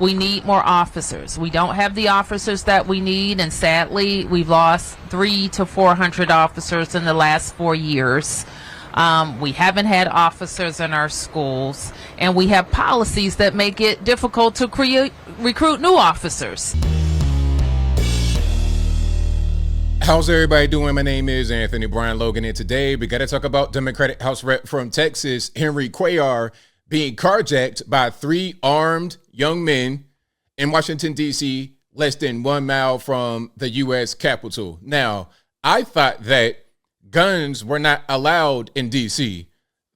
We need more officers. We don't have the officers that we need, and sadly, we've lost 300 to 400 officers in the last 4 years. We haven't had officers in our schools, and we have policies that make it difficult to recruit new officers. How's everybody doing? My name is Anthony Brian Logan, and today we got to talk about Democratic House Rep from Texas, Henry Cuellar, being carjacked by 3 armed young men in Washington, D.C., less than 1 mile from the U.S. Capitol. Now, I thought that guns were not allowed in D.C.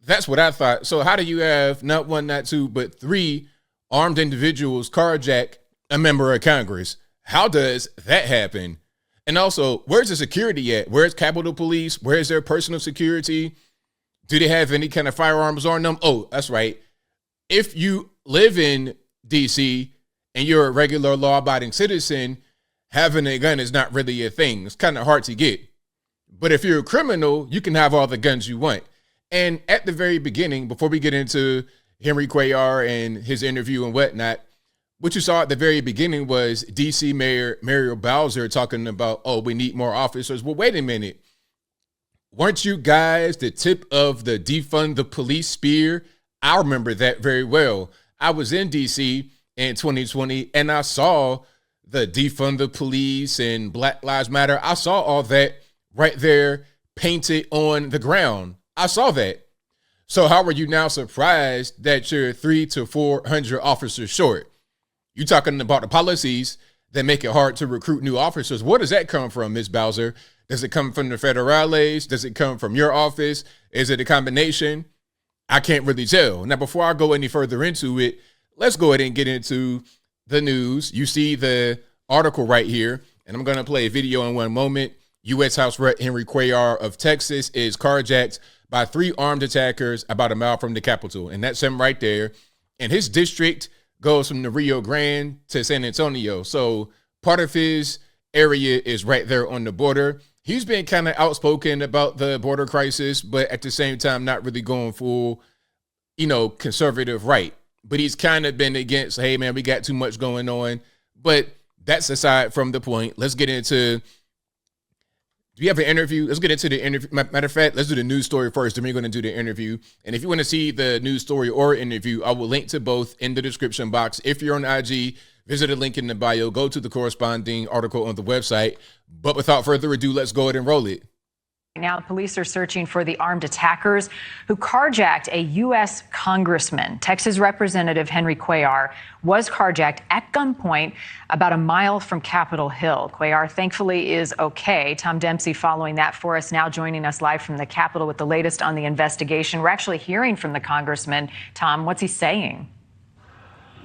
That's what I thought. So how do you have not 1, not 2, but 3 armed individuals carjack a member of Congress? How does that happen? And also, where's the security at? Where's Capitol Police? Where's their personal security? Do they have any kind of firearms on them? Oh, that's right. If you live in D.C. and you're a regular law-abiding citizen, having a gun is not really a thing. It's kind of hard to get. But if you're a criminal, you can have all the guns you want. And at the very beginning, before we get into Henry Cuellar and his interview and whatnot, what you saw at the very beginning was D.C. Mayor Muriel Bowser talking about, oh, we need more officers. Well, wait a minute. Weren't you guys the tip of the defund the police spear? I remember that very well. I was in D.C. in 2020, and I saw the defund the police and Black Lives Matter. I saw all that right there painted on the ground. I saw that. So how are you now surprised that you're 300 to 400 officers short? You talking about the policies that make it hard to recruit new officers. Where does that come from, Ms. Bowser? Does it come from the federales? Does it come from your office? Is it a combination? I can't really tell. Now, before I go any further into it, let's go ahead and get into the news. You see the article right here, and I'm going to play a video in one moment. U.S. House Rep Henry Cuellar of Texas is carjacked by 3 armed attackers about 1 mile from the Capitol. And that's him right there. And his district goes from the Rio Grande to San Antonio. So part of his area is right there on the border. He's been kind of outspoken about the border crisis, but at the same time, not really going full, conservative right. But he's kind of been against, hey, man, we got too much going on. But that's aside from the point. Let's get into, do you have an interview? Let's get into the interview. Matter of fact, let's do the news story first, then we're going to do the interview. And if you want to see the news story or interview, I will link to both in the description box. If you're on IG, visit the link in the bio, go to the corresponding article on the website. But without further ado, let's go ahead and roll it. Now, police are searching for the armed attackers who carjacked a U.S. congressman. Texas Representative Henry Cuellar was carjacked at gunpoint about 1 mile from Capitol Hill. Cuellar thankfully is okay. Tom Dempsey following that for us, now joining us live from the Capitol with the latest on the investigation. We're actually hearing from the congressman. Tom, what's he saying?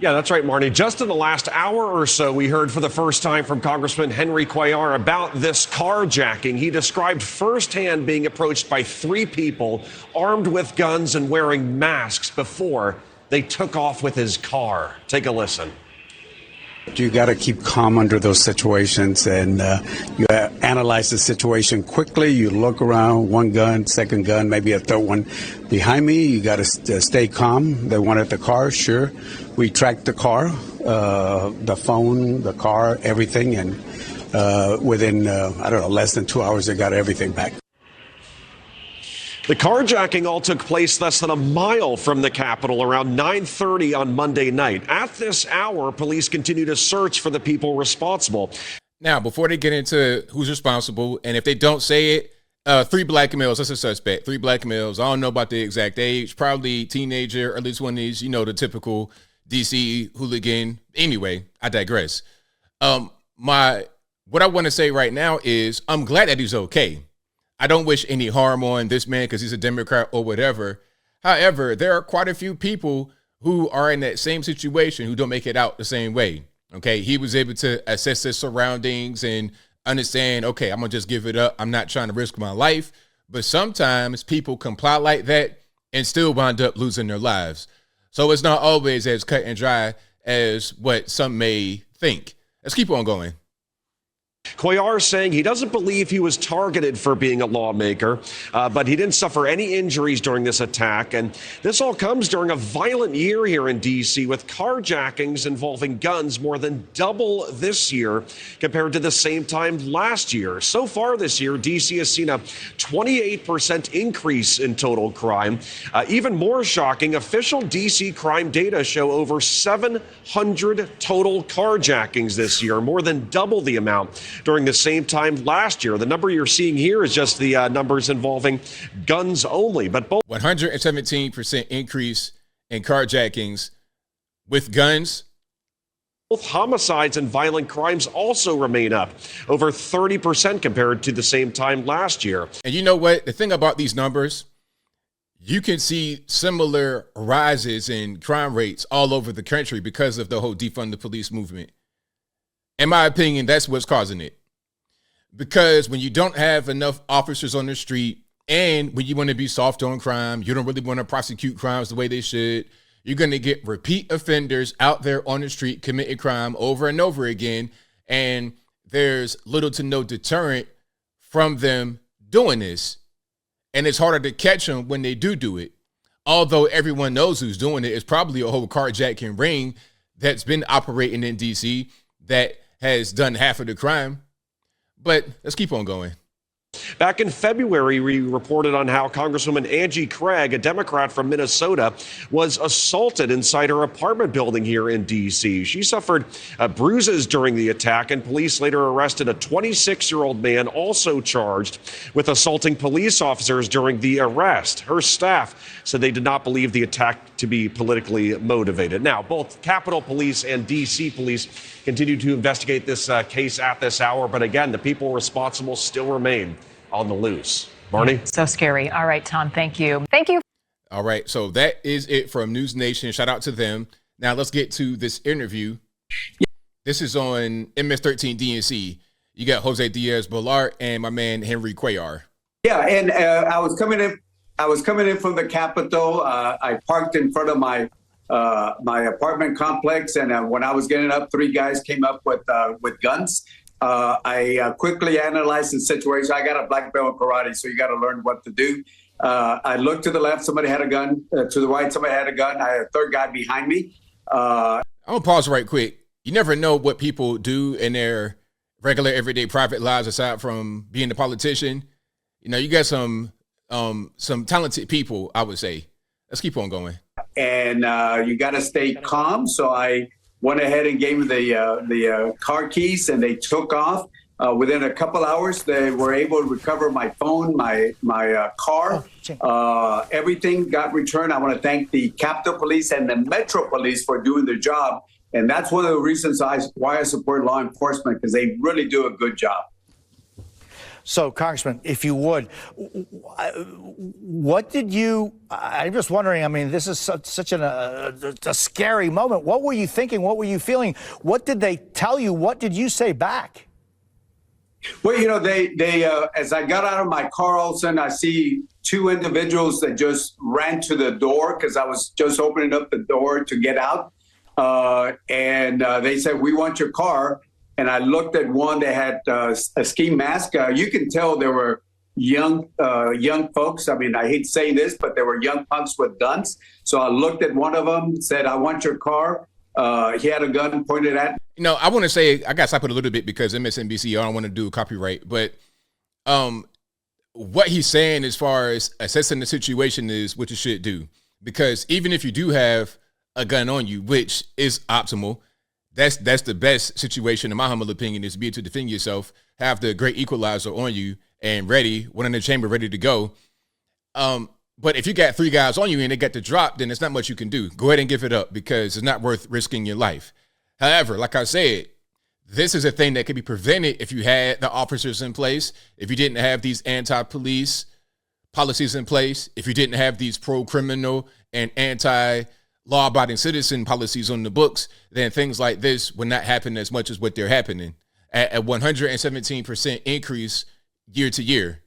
Yeah, that's right, Marnie. Just in the last hour or so, we heard for the first time from Congressman Henry Cuellar about this carjacking. He described firsthand being approached by 3 people armed with guns and wearing masks before they took off with his car. Take a listen. You got to keep calm under those situations, and you analyze the situation quickly. You look around, 1 gun, 2nd gun, maybe a 3rd one behind me. You got to stay calm. They wanted the car, sure. We tracked the car, the phone, the car, everything, and within, less than 2 hours, they got everything back. The carjacking all took place less than 1 mile from the Capitol around 9:30 on Monday night. At this hour, police continue to search for the people responsible. Now, before they get into who's responsible, and if they don't say it, 3 black males, that's a suspect. 3 black males. I don't know about the exact age, probably teenager, early 20s, the typical DC hooligan. Anyway, I digress. What I want to say right now is I'm glad that he's okay. I don't wish any harm on this man because he's a Democrat or whatever. However, there are quite a few people who are in that same situation who don't make it out the same way. Okay, he was able to assess his surroundings and understand, okay, I'm going to just give it up. I'm not trying to risk my life. But sometimes people comply like that and still wind up losing their lives. So it's not always as cut and dry as what some may think. Let's keep on going. Cuellar saying he doesn't believe he was targeted for being a lawmaker, but he didn't suffer any injuries during this attack. And this all comes during a violent year here in D.C. with carjackings involving guns more than double this year compared to the same time last year. So far this year, D.C. has seen a 28% increase in total crime. Even more shocking, official D.C. crime data show over 700 total carjackings this year, more than double the amount during the same time last year. The number you're seeing here is just the numbers involving guns only. But both 117% increase in carjackings with guns. Both homicides and violent crimes also remain up over 30% compared to the same time last year. And you know what? The thing about these numbers, you can see similar rises in crime rates all over the country because of the whole defund the police movement. In my opinion, that's what's causing it. Because when you don't have enough officers on the street and when you want to be soft on crime, you don't really want to prosecute crimes the way they should, you're going to get repeat offenders out there on the street committing crime over and over again. And there's little to no deterrent from them doing this. And it's harder to catch them when they do it. Although everyone knows who's doing it. It's probably a whole carjacking ring that's been operating in D.C. that has done half of the crime. But let's keep on going. Back in February, we reported on how Congresswoman Angie Craig, a Democrat from Minnesota, was assaulted inside her apartment building here in D.C. She suffered bruises during the attack, and police later arrested a 26-year-old man also charged with assaulting police officers during the arrest. Her staff said they did not believe the attack to be politically motivated. Now, both Capitol Police and D.C. Police continue to investigate this case at this hour, but again, the people responsible still remain on the loose. Marnie? So scary. All right, Tom, thank you. Thank you. All right, so that is it from News Nation. Shout out to them. Now let's get to this interview. This is on MS-13 DNC. You got Jose Diaz-Balart and my man Henry Cuellar. Yeah, and I was coming in from the Capitol. I parked in front of my apartment complex, and when I was getting up, three guys came up with guns. I quickly analyzed the situation. I got a black belt in karate, so you got to learn what to do. I looked to the left, somebody had a gun. To the right, somebody had a gun. I had a third guy behind me. I'm going to pause right quick. You never know what people do in their regular, everyday, private lives aside from being a politician. You know, you got some talented people, I would say. Let's keep on going. And you got to stay calm. So I went ahead and gave them the car keys, and they took off. Within a couple hours, they were able to recover my phone, my car. Everything got returned. I want to thank the Capitol Police and the Metro Police for doing their job. And that's one of the reasons why I support law enforcement, because they really do a good job. So, Congressman, if you would, what did you, I'm just wondering, I mean, this is such a scary moment. What were you thinking? What were you feeling? What did they tell you? What did you say back? Well, you know, they as I got out of my car, all of a sudden I see two individuals that just ran to the door because I was just opening up the door to get out. And they said, "We want your car." And I looked at one that had a ski mask. You can tell they were young folks. I mean, I hate saying this, but they were young punks with guns. So I looked at one of them, said, "I want your car." He had a gun pointed at me. You know, I want to say, I got to stop it a little bit because MSNBC, I don't want to do copyright. But what he's saying as far as assessing the situation is what you should do. Because even if you do have a gun on you, which is optimal, that's the best situation, in my humble opinion, is to be able to defend yourself, have the great equalizer on you and ready, one in the chamber, ready to go. But if you got three guys on you and they got the drop, then there's not much you can do. Go ahead and give it up because it's not worth risking your life. However, like I said, this is a thing that could be prevented if you had the officers in place, if you didn't have these anti-police policies in place, if you didn't have these pro-criminal and anti-law-abiding citizen policies on the books, then things like this would not happen as much as what they're happening at a 117% increase year to year.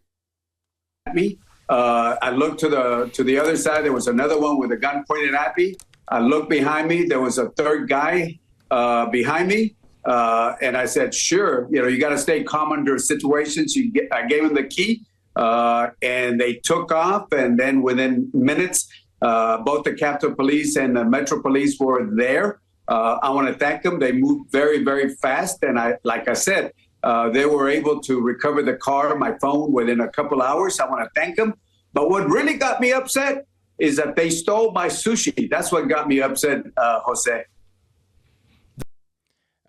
I looked to the other side. There was another one with a gun pointed at me. I looked behind me. There was a third guy behind me. And I said, sure, you got to stay calm under situations. I gave them the key, and they took off. And then within minutes, both the Capitol Police and the Metro Police were there. I want to thank them. They moved very, very fast. And like I said, they were able to recover the car, my phone, within a couple hours. I want to thank them. But what really got me upset is that they stole my sushi. That's what got me upset, Jose.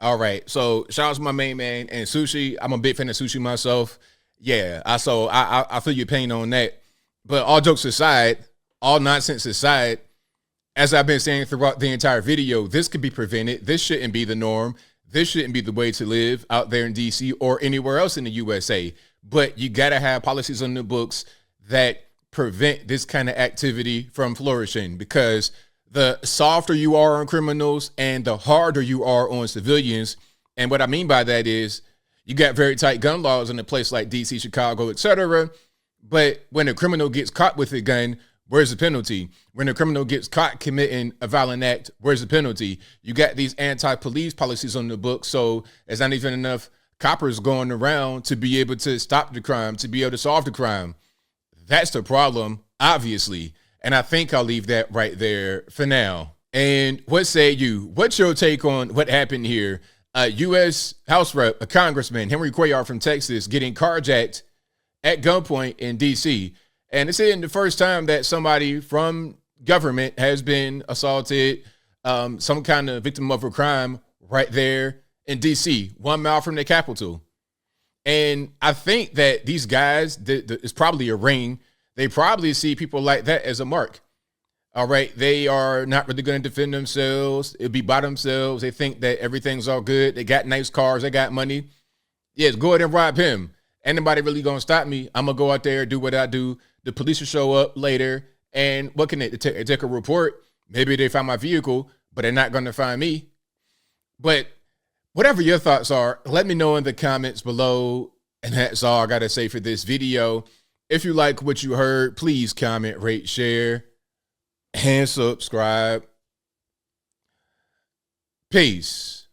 All right. So shout out to my main man and sushi. I'm a big fan of sushi myself. Yeah. I feel your pain on that. But all jokes aside, all nonsense aside, as I've been saying throughout the entire video, this could be prevented. This shouldn't be the norm. This shouldn't be the way to live out there in DC or anywhere else in the USA. But you got to have policies on the books that prevent this kind of activity from flourishing, because the softer you are on criminals and the harder you are on civilians. And what I mean by that is you got very tight gun laws in a place like DC, Chicago, etc. But when a criminal gets caught with a gun, where's the penalty? When a criminal gets caught committing a violent act, where's the penalty? You got these anti-police policies on the book, so there's not even enough coppers going around to be able to stop the crime, to be able to solve the crime. That's the problem, obviously. And I think I'll leave that right there for now. And what say you? What's your take on what happened here? U.S. House Rep, a Congressman, Henry Cuellar from Texas, getting carjacked at gunpoint in D.C. And this isn't the first time that somebody from government has been assaulted, some kind of victim of a crime right there in D.C., 1 mile from the Capitol. And I think that these guys, it's probably a ring. They probably see people like that as a mark. All right. They are not really going to defend themselves. It'll be by themselves. They think that everything's all good. They got nice cars. They got money. Yes, go ahead and rob him. Ain't nobody really going to stop me. I'm going to go out there, do what I do. The police will show up later. And what can they take a report? Maybe they find my vehicle, but they're not going to find me. But whatever your thoughts are, let me know in the comments below. And that's all I got to say for this video. If you like what you heard, please comment, rate, share, and subscribe. Peace.